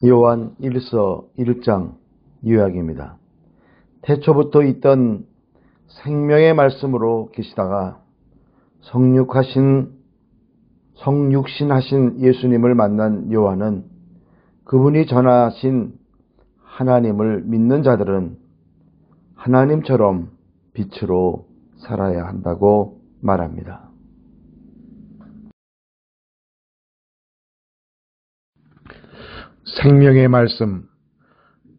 요한 1서 1장 요약입니다. 태초부터 있던 생명의 말씀으로 계시다가 성육신하신 예수님을 만난 요한은 그분이 전하신 하나님을 믿는 자들은 하나님처럼 빛으로 살아야 한다고 말합니다. 생명의 말씀,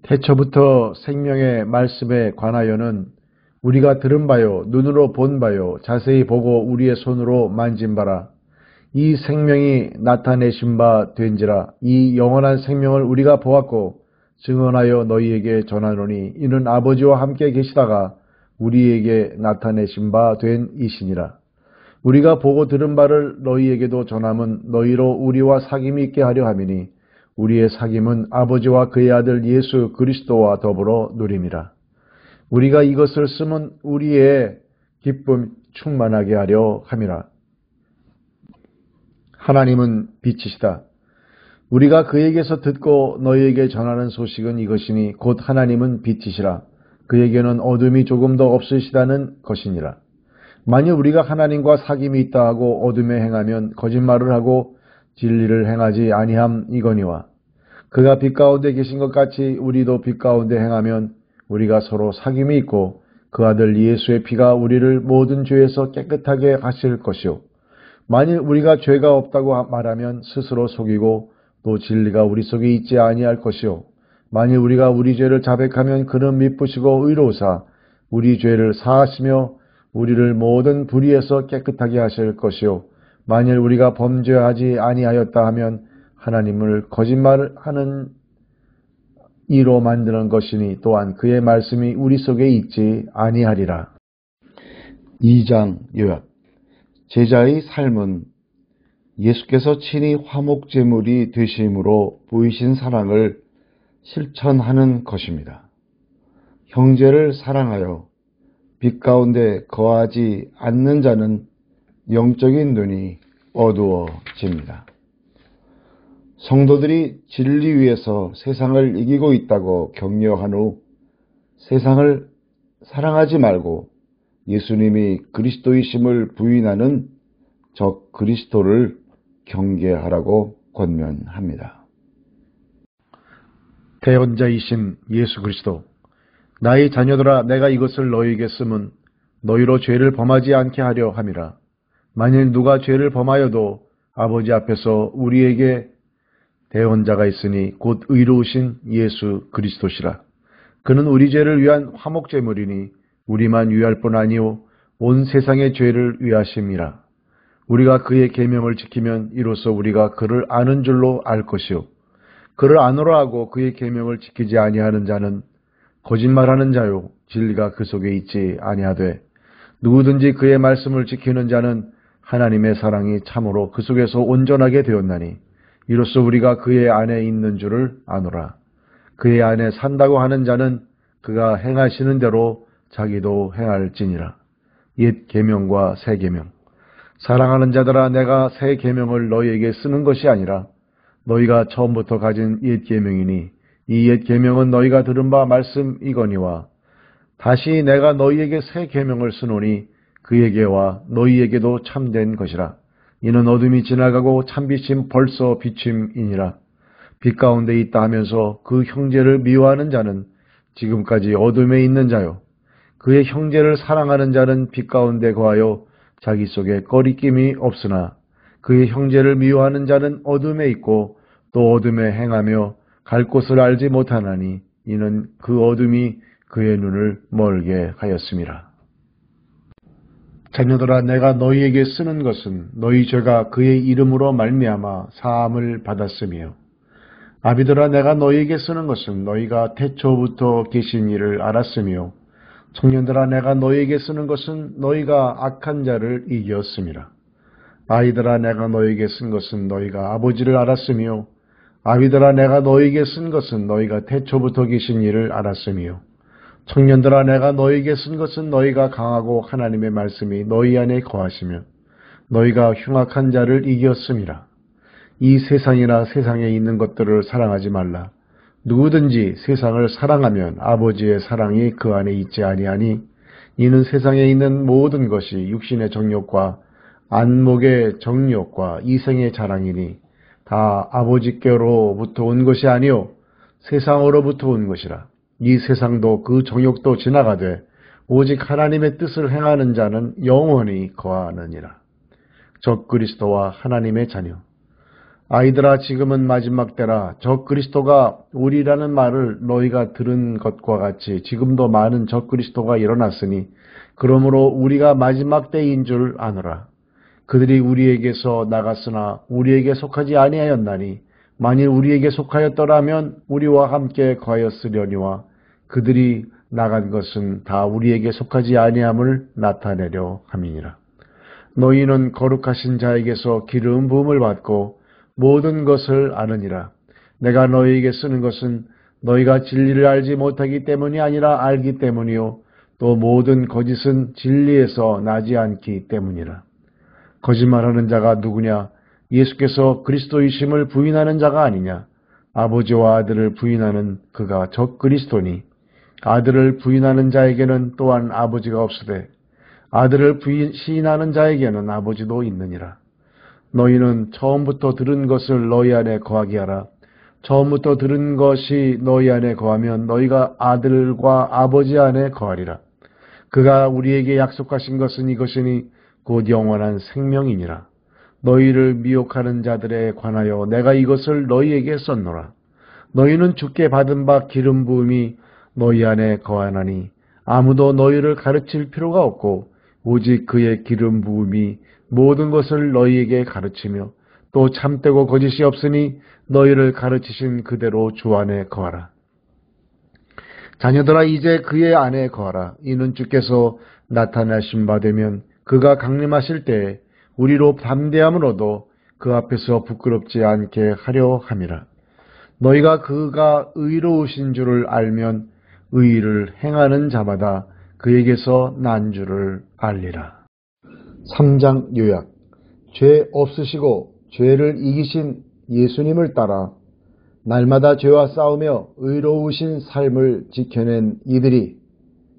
태초부터 생명의 말씀에 관하여는 우리가 들은 바요, 눈으로 본 바요, 자세히 보고 우리의 손으로 만진 바라. 이 생명이 나타내신 바 된지라. 이 영원한 생명을 우리가 보았고 증언하여 너희에게 전하노니 이는 아버지와 함께 계시다가 우리에게 나타내신 바 된 이시니라. 우리가 보고 들은 바를 너희에게도 전함은 너희로 우리와 사귐이 있게 하려 함이니 우리의 사귐은 아버지와 그의 아들 예수 그리스도와 더불어 누림이라. 우리가 이것을 쓰면 우리의 기쁨 충만하게 하려 함이라. 하나님은 빛이시다. 우리가 그에게서 듣고 너희에게 전하는 소식은 이것이니 곧 하나님은 빛이시라. 그에게는 어둠이 조금도 없으시다는 것이니라. 만일 우리가 하나님과 사귐이 있다 하고 어둠에 행하면 거짓말을 하고 진리를 행하지 아니함 이거니와 그가 빛 가운데 계신 것 같이 우리도 빛 가운데 행하면 우리가 서로 사귐이 있고 그 아들 예수의 피가 우리를 모든 죄에서 깨끗하게 하실 것이요. 만일 우리가 죄가 없다고 말하면 스스로 속이고 또 진리가 우리 속에 있지 아니할 것이요. 만일 우리가 우리 죄를 자백하면 그는 미쁘시고 의로우사 우리 죄를 사하시며 우리를 모든 불의에서 깨끗하게 하실 것이요. 만일 우리가 범죄하지 아니하였다 하면 하나님을 거짓말하는 이로 만드는 것이니 또한 그의 말씀이 우리 속에 있지 아니하리라. 2장 요약. 제자의 삶은 예수께서 친히 화목제물이 되심으로 보이신 사랑을 실천하는 것입니다. 형제를 사랑하여 빛 가운데 거하지 않는 자는 영적인 눈이 어두워집니다. 성도들이 진리 위에서 세상을 이기고 있다고 격려한 후 세상을 사랑하지 말고 예수님이 그리스도이심을 부인하는 적 그리스도를 경계하라고 권면합니다. 대언자이신 예수 그리스도, 나의 자녀들아 내가 이것을 너희에게 쓰면 너희로 죄를 범하지 않게 하려 함이라. 만일 누가 죄를 범하여도 아버지 앞에서 우리에게 대언자가 있으니 곧 의로우신 예수 그리스도시라. 그는 우리 죄를 위한 화목제물이니 우리만 위할 뿐 아니오 온 세상의 죄를 위하심이라. 우리가 그의 계명을 지키면 이로써 우리가 그를 아는 줄로 알 것이요. 그를 아노라 하고 그의 계명을 지키지 아니하는 자는 거짓말하는 자요 진리가 그 속에 있지 아니하되 누구든지 그의 말씀을 지키는 자는 하나님의 사랑이 참으로 그 속에서 온전하게 되었나니 이로써 우리가 그의 안에 있는 줄을 아노라. 그의 안에 산다고 하는 자는 그가 행하시는 대로 자기도 행할지니라. 옛 계명과 새 계명. 사랑하는 자들아 내가 새 계명을 너희에게 쓰는 것이 아니라 너희가 처음부터 가진 옛 계명이니 이 옛 계명은 너희가 들은 바 말씀이거니와 다시 내가 너희에게 새 계명을 쓰노니 그에게와 너희에게도 참된 것이라. 이는 어둠이 지나가고 참빛이 벌써 비침이니라. 빛 가운데 있다 하면서 그 형제를 미워하는 자는 지금까지 어둠에 있는 자요. 그의 형제를 사랑하는 자는 빛 가운데 거하여 자기 속에 꺼리낌이 없으나 그의 형제를 미워하는 자는 어둠에 있고 또 어둠에 행하며 갈 곳을 알지 못하나니 이는 그 어둠이 그의 눈을 멀게 하였음이라. 자녀들아 내가 너희에게 쓰는 것은 너희 죄가 그의 이름으로 말미암아 사함을 받았으며 아비들아 내가 너희에게 쓰는 것은 너희가 태초부터 계신 이를 알았으며 청년들아 내가 너희에게 쓰는 것은 너희가 악한 자를 이겼음이라. 아이들아 내가 너희에게 쓴 것은 너희가 아버지를 알았으며 아비들아 내가 너희에게 쓴 것은 너희가 태초부터 계신 이를 알았으며 청년들아 내가 너희에게 쓴 것은 너희가 강하고 하나님의 말씀이 너희 안에 거하시며 너희가 흉악한 자를 이겼음이라. 이 세상이나 세상에 있는 것들을 사랑하지 말라. 누구든지 세상을 사랑하면 아버지의 사랑이 그 안에 있지 아니하니 이는 세상에 있는 모든 것이 육신의 정욕과 안목의 정욕과 이생의 자랑이니 다 아버지께로부터 온 것이 아니요 세상으로부터 온 것이라. 이 세상도 그 정욕도 지나가되 오직 하나님의 뜻을 행하는 자는 영원히 거하느니라. 적그리스도와 하나님의 자녀. 아이들아, 지금은 마지막 때라. 적그리스도가 우리라는 말을 너희가 들은 것과 같이 지금도 많은 적그리스도가 일어났으니 그러므로 우리가 마지막 때인 줄 아노라. 그들이 우리에게서 나갔으나 우리에게 속하지 아니하였나니 만일 우리에게 속하였더라면 우리와 함께 거하였으려니와 그들이 나간 것은 다 우리에게 속하지 아니함을 나타내려 함이니라. 너희는 거룩하신 자에게서 기름 부음을 받고 모든 것을 아느니라. 내가 너희에게 쓰는 것은 너희가 진리를 알지 못하기 때문이 아니라 알기 때문이요 또 모든 거짓은 진리에서 나지 않기 때문이라. 거짓말하는 자가 누구냐? 예수께서 그리스도이심을 부인하는 자가 아니냐? 아버지와 아들을 부인하는 그가 적그리스도니 아들을 부인하는 자에게는 또한 아버지가 없으되 아들을 시인하는 자에게는 아버지도 있느니라. 너희는 처음부터 들은 것을 너희 안에 거하게 하라. 처음부터 들은 것이 너희 안에 거하면 너희가 아들과 아버지 안에 거하리라. 그가 우리에게 약속하신 것은 이것이니 곧 영원한 생명이니라. 너희를 미혹하는 자들에 관하여 내가 이것을 너희에게 썼노라. 너희는 주께 받은 바 기름 부음이 너희 안에 거하나니 아무도 너희를 가르칠 필요가 없고 오직 그의 기름 부음이 모든 것을 너희에게 가르치며 또 참되고 거짓이 없으니 너희를 가르치신 그대로 주 안에 거하라. 자녀들아, 이제 그의 안에 거하라. 이는 주께서 나타나신 바 되면 그가 강림하실 때에 우리로 담대함으로도 그 앞에서 부끄럽지 않게 하려 함이라. 너희가 그가 의로우신 줄을 알면 의를 행하는 자마다 그에게서 난 줄을 알리라. 3장 요약. 죄 없으시고 죄를 이기신 예수님을 따라 날마다 죄와 싸우며 의로우신 삶을 지켜낸 이들이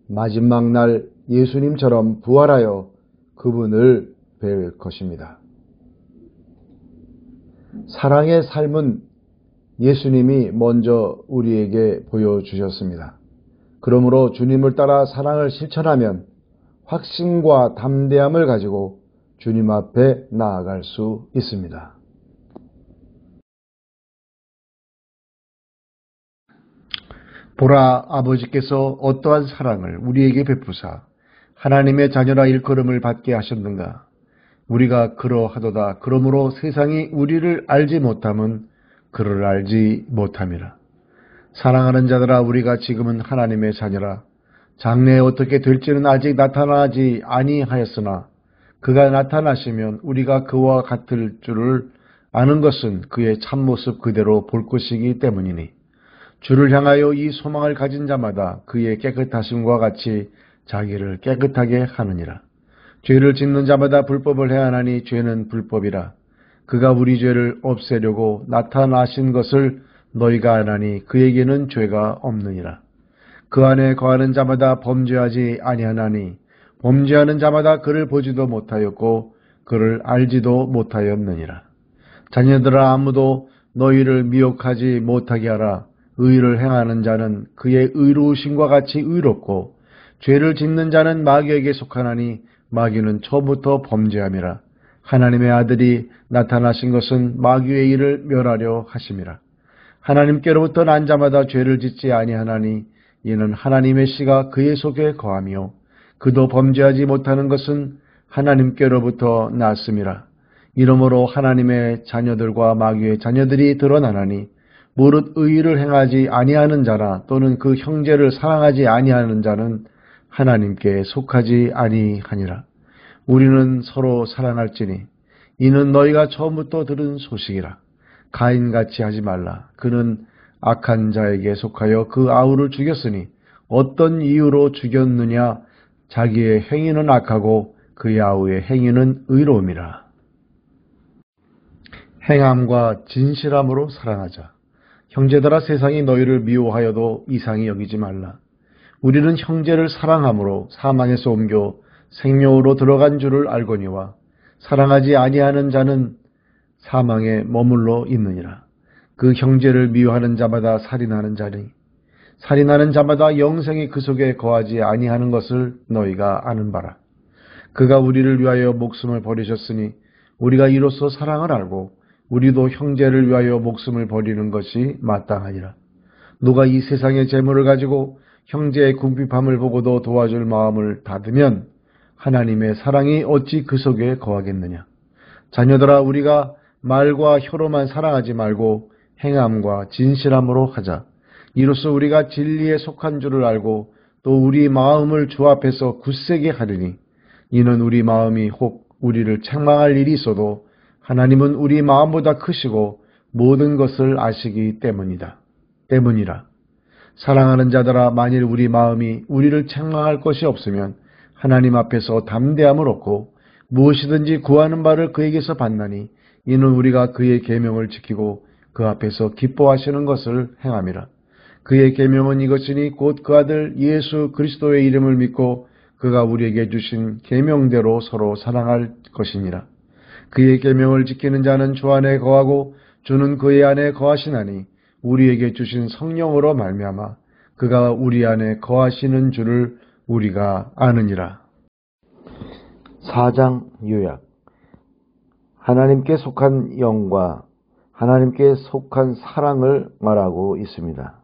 마지막 날 예수님처럼 부활하여 그분을 뵐 것입니다. 사랑의 삶은 예수님이 먼저 우리에게 보여주셨습니다. 그러므로 주님을 따라 사랑을 실천하면 확신과 담대함을 가지고 주님 앞에 나아갈 수 있습니다. 보라, 아버지께서 어떠한 사랑을 우리에게 베푸사 하나님의 자녀라 일컬음을 받게 하셨는가. 우리가 그러하도다. 그러므로 세상이 우리를 알지 못함은 그를 알지 못함이라. 사랑하는 자들아, 우리가 지금은 하나님의 자녀라. 장래에 어떻게 될지는 아직 나타나지 아니하였으나 그가 나타나시면 우리가 그와 같을 줄을 아는 것은 그의 참모습 그대로 볼 것이기 때문이니 주를 향하여 이 소망을 가진 자마다 그의 깨끗하심과 같이 자기를 깨끗하게 하느니라. 죄를 짓는 자마다 불법을 해하나니 죄는 불법이라. 그가 우리 죄를 없애려고 나타나신 것을 너희가 아나니 그에게는 죄가 없느니라. 그 안에 거하는 자마다 범죄하지 아니하나니 범죄하는 자마다 그를 보지도 못하였고 그를 알지도 못하였느니라. 자녀들아, 아무도 너희를 미혹하지 못하게 하라. 의를 행하는 자는 그의 의로우심과 같이 의롭고 죄를 짓는 자는 마귀에게 속하나니 마귀는 처음부터 범죄함이라. 하나님의 아들이 나타나신 것은 마귀의 일을 멸하려 하심이라. 하나님께로부터 난 자마다 죄를 짓지 아니하나니 이는 하나님의 씨가 그의 속에 거하며 그도 범죄하지 못하는 것은 하나님께로부터 났음이라. 이러므로 하나님의 자녀들과 마귀의 자녀들이 드러나나니 무릇 의를 행하지 아니하는 자나 또는 그 형제를 사랑하지 아니하는 자는 하나님께 속하지 아니하니라. 우리는 서로 사랑할지니 이는 너희가 처음부터 들은 소식이라. 가인같이 하지 말라. 그는 악한 자에게 속하여 그 아우를 죽였으니 어떤 이유로 죽였느냐? 자기의 행위는 악하고 그의 아우의 행위는 의로움이라. 행함과 진실함으로 사랑하자. 형제들아 세상이 너희를 미워하여도 이상히 여기지 말라. 우리는 형제를 사랑함으로 사망에서 옮겨 생명으로 들어간 줄을 알거니와 사랑하지 아니하는 자는 사망에 머물러 있느니라. 그 형제를 미워하는 자마다 살인하는 자니 살인하는 자마다 영생이 그 속에 거하지 아니하는 것을 너희가 아는 바라. 그가 우리를 위하여 목숨을 버리셨으니 우리가 이로써 사랑을 알고 우리도 형제를 위하여 목숨을 버리는 것이 마땅하니라. 누가 이 세상의 재물을 가지고 형제의 궁핍함을 보고도 도와줄 마음을 닫으면 하나님의 사랑이 어찌 그 속에 거하겠느냐. 자녀들아 우리가 말과 혀로만 사랑하지 말고 행함과 진실함으로 하자. 이로써 우리가 진리에 속한 줄을 알고 또 우리 마음을 주 앞에서 굳세게 하리니 이는 우리 마음이 혹 우리를 책망할 일이 있어도 하나님은 우리 마음보다 크시고 모든 것을 아시기 때문이라. 사랑하는 자들아 만일 우리 마음이 우리를 책망할 것이 없으면 하나님 앞에서 담대함을 얻고 무엇이든지 구하는 바를 그에게서 받나니 이는 우리가 그의 계명을 지키고 그 앞에서 기뻐하시는 것을 행함이라. 그의 계명은 이것이니 곧 그 아들 예수 그리스도의 이름을 믿고 그가 우리에게 주신 계명대로 서로 사랑할 것이니라. 그의 계명을 지키는 자는 주 안에 거하고 주는 그의 안에 거하시나니 우리에게 주신 성령으로 말미암아 그가 우리 안에 거하시는 줄을 우리가 아느니라. 4장 요약. 하나님께 속한 영과 하나님께 속한 사랑을 말하고 있습니다.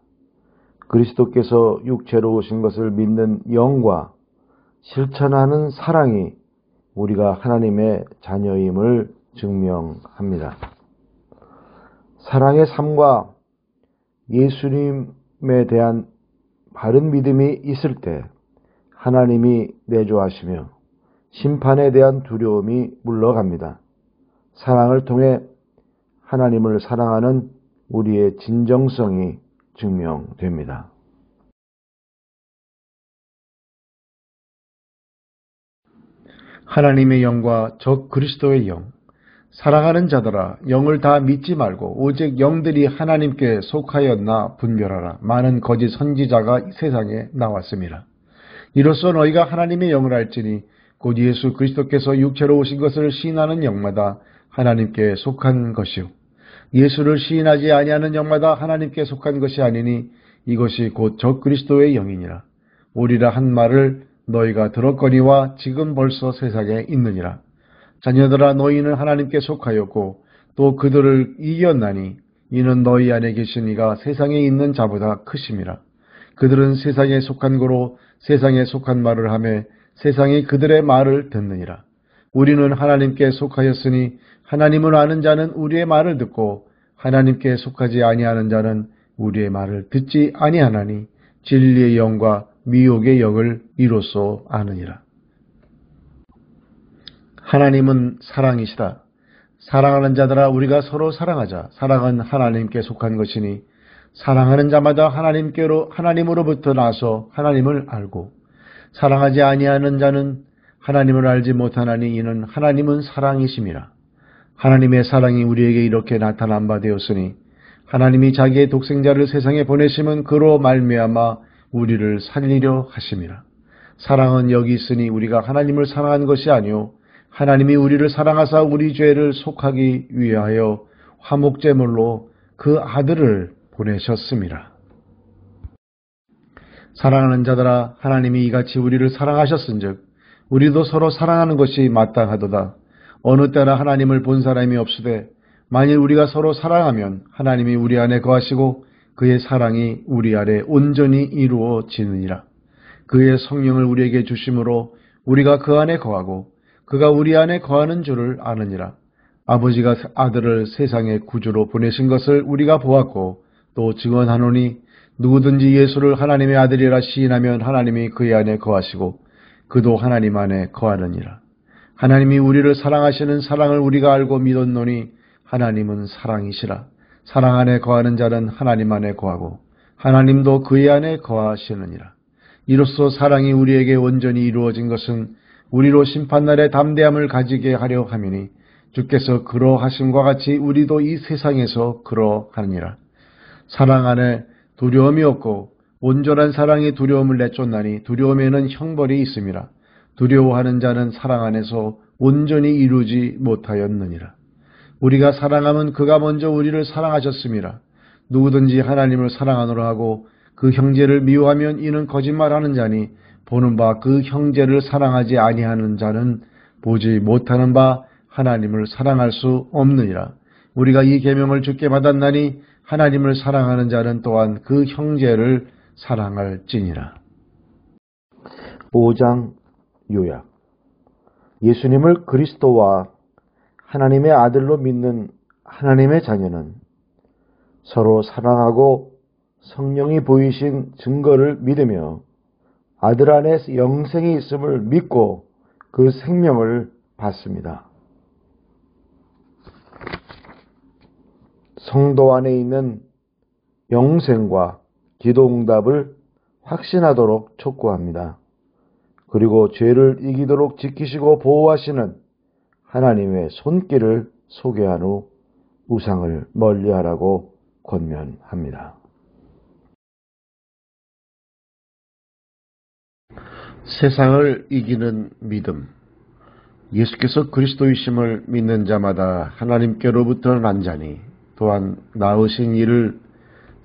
그리스도께서 육체로 오신 것을 믿는 영과 실천하는 사랑이 우리가 하나님의 자녀임을 증명합니다. 사랑의 삶과 예수님에 대한 바른 믿음이 있을 때 하나님이 내조하시며 심판에 대한 두려움이 물러갑니다. 사랑을 통해 하나님을 사랑하는 우리의 진정성이 증명됩니다. 하나님의 영과 적 그리스도의 영, 사랑하는 자들아 영을 다 믿지 말고 오직 영들이 하나님께 속하였나 분별하라. 많은 거짓 선지자가 세상에 나왔습니다. 이로써 너희가 하나님의 영을 알지니 곧 예수 그리스도께서 육체로 오신 것을 시인하는 영마다 하나님께 속한 것이요 예수를 시인하지 아니하는 영마다 하나님께 속한 것이 아니니 이것이 곧 적 그리스도의 영이니라. 오리라 한 말을 너희가 들었거니와 지금 벌써 세상에 있느니라. 자녀들아 너희는 하나님께 속하였고 또 그들을 이겼나니 이는 너희 안에 계신 이가 세상에 있는 자보다 크심이라. 그들은 세상에 속한 거로 세상에 속한 말을 하며 세상이 그들의 말을 듣느니라. 우리는 하나님께 속하였으니 하나님을 아는 자는 우리의 말을 듣고 하나님께 속하지 아니하는 자는 우리의 말을 듣지 아니하나니 진리의 영과 미혹의 영을 이로써 아느니라. 하나님은 사랑이시다. 사랑하는 자들아 우리가 서로 사랑하자. 사랑은 하나님께 속한 것이니 사랑하는 자마다 하나님으로부터 나서 하나님을 알고 사랑하지 아니하는 자는 하나님을 알지 못하나니 이는 하나님은 사랑이심이라. 하나님의 사랑이 우리에게 이렇게 나타난 바 되었으니 하나님이 자기의 독생자를 세상에 보내심은 그로 말미암아 우리를 살리려 하심이라. 사랑은 여기 있으니 우리가 하나님을 사랑한 것이 아니요 하나님이 우리를 사랑하사 우리 죄를 속하기 위하여 화목제물로 그 아들을 보내셨음이라. 사랑하는 자들아 하나님이 이같이 우리를 사랑하셨은즉 우리도 서로 사랑하는 것이 마땅하도다. 어느 때나 하나님을 본 사람이 없으되 만일 우리가 서로 사랑하면 하나님이 우리 안에 거하시고 그의 사랑이 우리 안에 온전히 이루어지느니라. 그의 성령을 우리에게 주심으로 우리가 그 안에 거하고 그가 우리 안에 거하는 줄을 아느니라. 아버지가 아들을 세상의 구주로 보내신 것을 우리가 보았고 또 증언하노니 누구든지 예수를 하나님의 아들이라 시인하면 하나님이 그의 안에 거하시고 그도 하나님 안에 거하느니라. 하나님이 우리를 사랑하시는 사랑을 우리가 알고 믿었노니 하나님은 사랑이시라. 사랑 안에 거하는 자는 하나님 안에 거하고 하나님도 그의 안에 거하시느니라. 이로써 사랑이 우리에게 온전히 이루어진 것은 우리로 심판날에 담대함을 가지게 하려 함이니 주께서 그러하심과 같이 우리도 이 세상에서 그러하느니라. 사랑 안에 두려움이 없고 온전한 사랑이 두려움을 내쫓나니 두려움에는 형벌이 있음이라. 두려워하는 자는 사랑 안에서 온전히 이루지 못하였느니라. 우리가 사랑하면 그가 먼저 우리를 사랑하셨음이라. 누구든지 하나님을 사랑하노라 하고 그 형제를 미워하면 이는 거짓말하는 자니 보는 바 그 형제를 사랑하지 아니하는 자는 보지 못하는 바 하나님을 사랑할 수 없느니라. 우리가 이 계명을 주께 받았나니 하나님을 사랑하는 자는 또한 그 형제를 사랑할지니라. 5장 요약. 예수님을 그리스도와 하나님의 아들로 믿는 하나님의 자녀는 서로 사랑하고 성령이 보이신 증거를 믿으며 아들 안에 영생이 있음을 믿고 그 생명을 받습니다. 성도 안에 있는 영생과 기도응답을 확신하도록 촉구합니다. 그리고 죄를 이기도록 지키시고 보호하시는 하나님의 손길을 소개한 후 우상을 멀리하라고 권면합니다. 세상을 이기는 믿음. 예수께서 그리스도이심을 믿는 자마다 하나님께로부터 난 자니 또한 낳으신 이를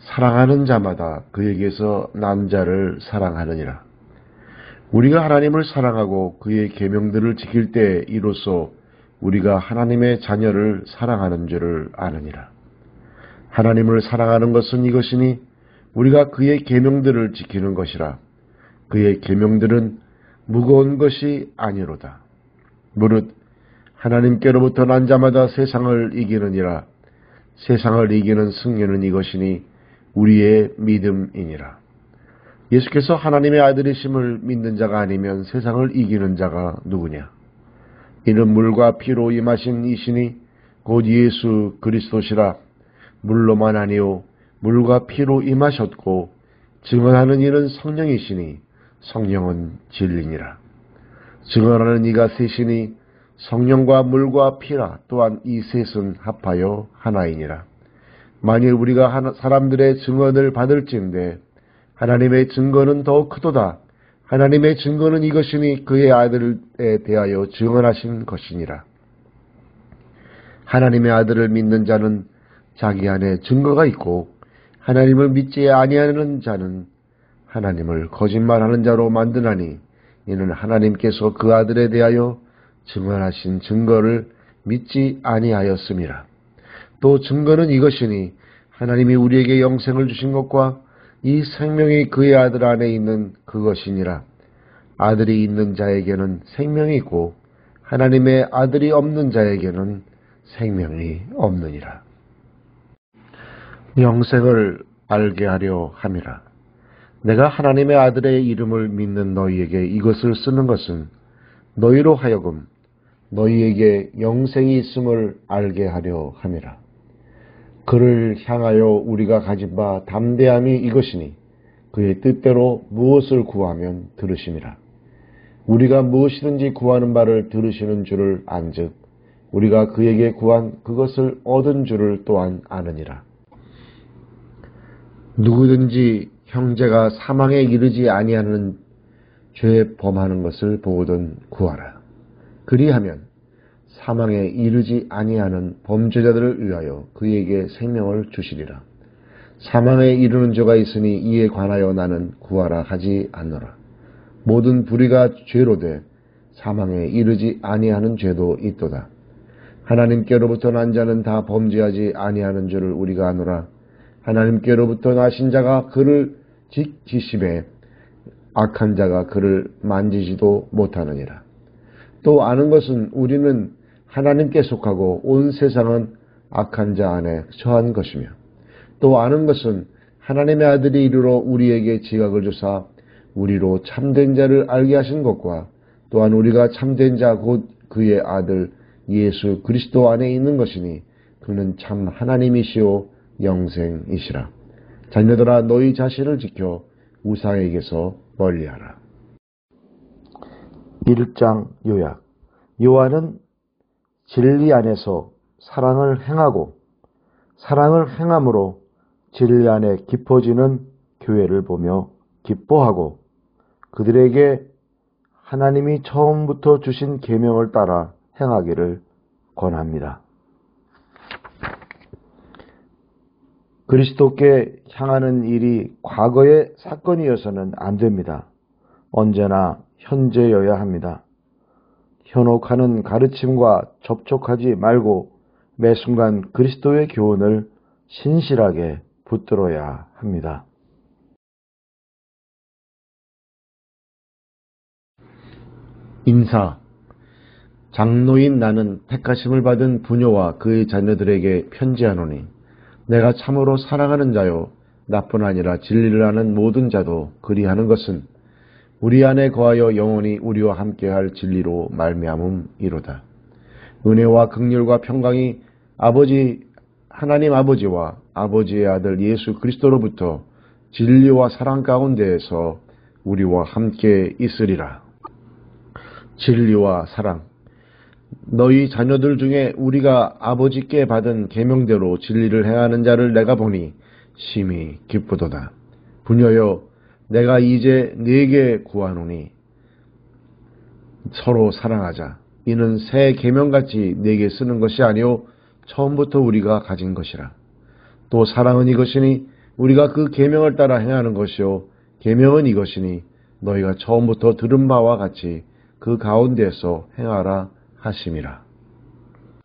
사랑하는 자마다 그에게서 난 자를 사랑하느니라. 우리가 하나님을 사랑하고 그의 계명들을 지킬 때 이로써 우리가 하나님의 자녀를 사랑하는 줄을 아느니라. 하나님을 사랑하는 것은 이것이니 우리가 그의 계명들을 지키는 것이라. 그의 계명들은 무거운 것이 아니로다. 무릇 하나님께로부터 난 자마다 세상을 이기느니라. 세상을 이기는 승리는 이것이니 우리의 믿음이니라. 예수께서 하나님의 아들이심을 믿는 자가 아니면 세상을 이기는 자가 누구냐? 이는 물과 피로 임하신 이시니 곧 예수 그리스도시라. 물로만 아니요 물과 피로 임하셨고 증언하는 이는 성령이시니 성령은 진리니라. 증언하는 이가 셋이니 성령과 물과 피라. 또한 이 셋은 합하여 하나이니라. 만일 우리가 사람들의 증언을 받을진대 하나님의 증거는 더욱 크도다. 하나님의 증거는 이것이니 그의 아들에 대하여 증언하신 것이니라. 하나님의 아들을 믿는 자는 자기 안에 증거가 있고 하나님을 믿지 아니하는 자는 하나님을 거짓말하는 자로 만드나니 이는 하나님께서 그 아들에 대하여 증언하신 증거를 믿지 아니하였음이라. 또 증거는 이것이니 하나님이 우리에게 영생을 주신 것과 이 생명이 그의 아들 안에 있는 그것이니라. 아들이 있는 자에게는 생명이 있고 하나님의 아들이 없는 자에게는 생명이 없느니라. 영생을 알게 하려 함이라. 내가 하나님의 아들의 이름을 믿는 너희에게 이것을 쓰는 것은 너희로 하여금 너희에게 영생이 있음을 알게 하려 함이라. 그를 향하여 우리가 가진 바 담대함이 이것이니 그의 뜻대로 무엇을 구하면 들으심이라. 우리가 무엇이든지 구하는 바를 들으시는 줄을 안즉 우리가 그에게 구한 그것을 얻은 줄을 또한 아느니라. 누구든지 형제가 사망에 이르지 아니하는 죄 범하는 것을 보거든 구하라. 그리하면 사망에 이르지 아니하는 범죄자들을 위하여 그에게 생명을 주시리라. 사망에 이르는 죄가 있으니 이에 관하여 나는 구하라 하지 않노라. 모든 불의가 죄로 돼 사망에 이르지 아니하는 죄도 있도다. 하나님께로부터 난 자는 다 범죄하지 아니하는 줄을 우리가 아노라. 하나님께로부터 나신 자가 그를 지심에 악한 자가 그를 만지지도 못하느니라. 또 아는 것은 우리는 하나님께 속하고 온 세상은 악한 자 안에 처한 것이며 또 아는 것은 하나님의 아들이 이르러 우리에게 지각을 주사 우리로 참된 자를 알게 하신 것과 또한 우리가 참된 자 곧 그의 아들 예수 그리스도 안에 있는 것이니 그는 참 하나님이시오 영생이시라. 자녀들아 너희 자신을 지켜 우상에게서 멀리하라. 1장 요약. 요한은 진리 안에서 사랑을 행하고 사랑을 행함으로 진리 안에 깊어지는 교회를 보며 기뻐하고 그들에게 하나님이 처음부터 주신 계명을 따라 행하기를 권합니다. 그리스도께 향하는 일이 과거의 사건이어서는 안 됩니다. 언제나 현재여야 합니다. 현혹하는 가르침과 접촉하지 말고 매 순간 그리스도의 교훈을 신실하게 붙들어야 합니다. 인사. 장로인 나는 택하심을 받은 부녀와 그의 자녀들에게 편지하노니 내가 참으로 사랑하는 자요 나뿐 아니라 진리를 아는 모든 자도 그리하는 것은 우리 안에 거하여 영원히 우리와 함께할 진리로 말미암음이로다. 은혜와 긍휼과 평강이 하나님 아버지와 아버지의 아들 예수 그리스도로부터 진리와 사랑 가운데에서 우리와 함께 있으리라. 진리와 사랑. 너희 자녀들 중에 우리가 아버지께 받은 계명대로 진리를 행하는 자를 내가 보니 심히 기쁘도다. 부녀여, 내가 이제 네게 구하노니 서로 사랑하자. 이는 새 계명같이 네게 쓰는 것이 아니요 처음부터 우리가 가진 것이라. 또 사랑은 이것이니 우리가 그 계명을 따라 행하는 것이요 계명은 이것이니 너희가 처음부터 들은 바와 같이 그 가운데서 행하라 하심이라.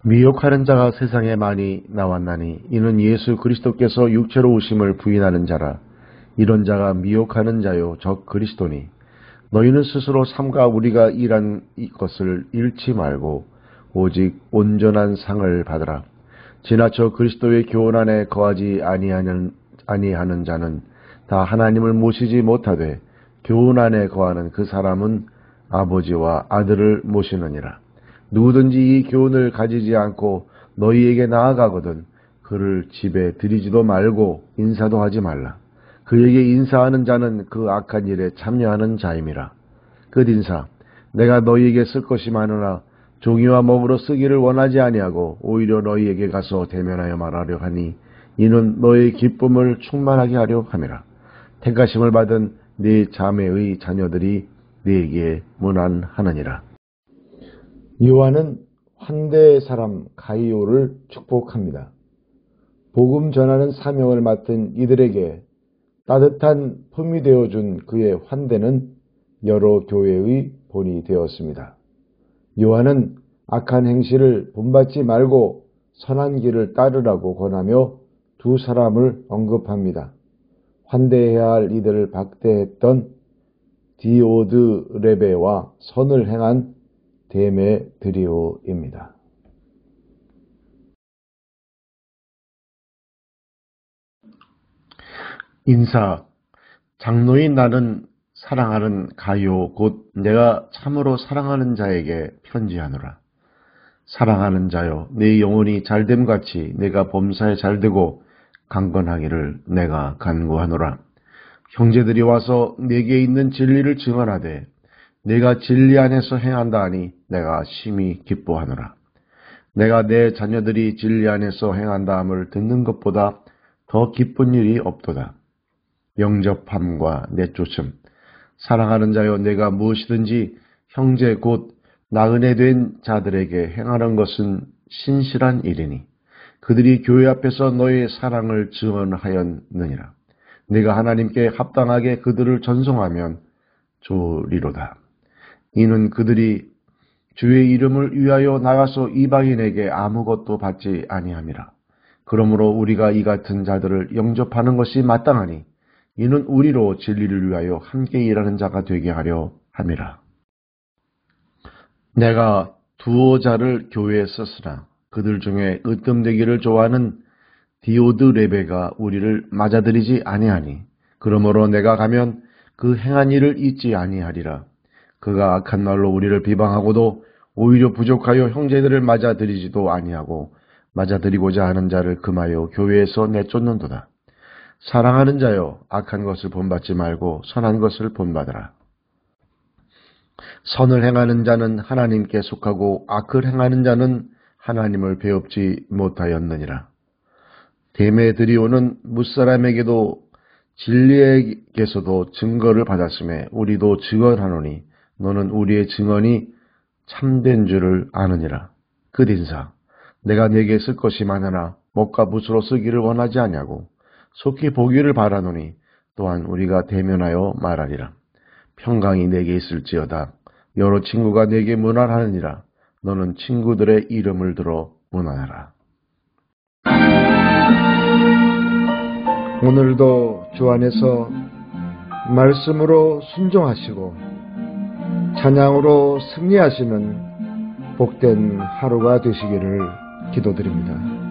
미혹하는 자가 세상에 많이 나왔나니 이는 예수 그리스도께서 육체로 오심을 부인하는 자라. 이런 자가 미혹하는 자요 적 그리스도니 너희는 스스로 삼가 우리가 일한 것을 잃지 말고 오직 온전한 상을 받으라. 지나쳐 그리스도의 교훈 안에 거하지 아니하는 자는 다 하나님을 모시지 못하되 교훈 안에 거하는 그 사람은 아버지와 아들을 모시느니라. 누구든지 이 교훈을 가지지 않고 너희에게 나아가거든 그를 집에 들이지도 말고 인사도 하지 말라. 그에게 인사하는 자는 그 악한 일에 참여하는 자임이라. 끝인사. 내가 너희에게 쓸 것이 많으나 종이와 먹으로 쓰기를 원하지 아니하고 오히려 너희에게 가서 대면하여 말하려 하니 이는 너희의 기쁨을 충만하게 하려 함이라. 택하심을 받은 네 자매의 자녀들이 네게 문안하느니라. 요한은 환대의 사람 가이오를 축복합니다. 복음 전하는 사명을 맡은 이들에게 따뜻한 품이 되어준 그의 환대는 여러 교회의 본이 되었습니다. 요한은 악한 행실을 본받지 말고 선한 길을 따르라고 권하며 두 사람을 언급합니다. 환대해야 할 이들을 박대했던 디오드레베와 선을 행한 데메드리오입니다. 인사. 장로인 나는 사랑하는 가요 곧 내가 참으로 사랑하는 자에게 편지하노라. 사랑하는 자여, 내 영혼이 잘됨같이 내가 범사에 잘되고 강건하기를 내가 간구하노라. 형제들이 와서 내게 있는 진리를 증언하되 내가 진리 안에서 행한다 하니 내가 심히 기뻐하노라. 내가 내 자녀들이 진리 안에서 행한다 함을 듣는 것보다 더 기쁜 일이 없도다. 영접함과 내쫓음. 사랑하는 자여, 내가 무엇이든지 형제 곧 나은혜 된 자들에게 행하는 것은 신실한 일이니 그들이 교회 앞에서 너의 사랑을 증언하였느니라. 내가 하나님께 합당하게 그들을 전송하면 좋으리로다. 이는 그들이 주의 이름을 위하여 나가서 이방인에게 아무것도 받지 아니함이라. 그러므로 우리가 이 같은 자들을 영접하는 것이 마땅하니 이는 우리로 진리를 위하여 함께 일하는 자가 되게 하려 함이라. 내가 두어 자를 교회에 썼으나 그들 중에 으뜸되기를 좋아하는 디오드레베가 우리를 맞아들이지 아니하니 그러므로 내가 가면 그 행한 일을 잊지 아니하리라. 그가 악한 말로 우리를 비방하고도 오히려 부족하여 형제들을 맞아들이지도 아니하고 맞아들이고자 하는 자를 금하여 교회에서 내쫓는도다. 사랑하는 자여, 악한 것을 본받지 말고 선한 것을 본받으라. 선을 행하는 자는 하나님께 속하고 악을 행하는 자는 하나님을 배웁지 못하였느니라. 댐에 들이오는 무사람에게도 진리에게서도 증거를 받았음에 우리도 증언하노니 너는 우리의 증언이 참된 줄을 아느니라. 그딘사 내가 네게 쓸 것이 많으나 목과 붓으로 쓰기를 원하지 아니하고 속히 보기를 바라노니 또한 우리가 대면하여 말하리라. 평강이 내게 있을지어다. 여러 친구가 내게 문안하느니라. 너는 친구들의 이름을 들어 문안하라. 오늘도 주 안에서 말씀으로 순종하시고 찬양으로 승리하시는 복된 하루가 되시기를 기도드립니다.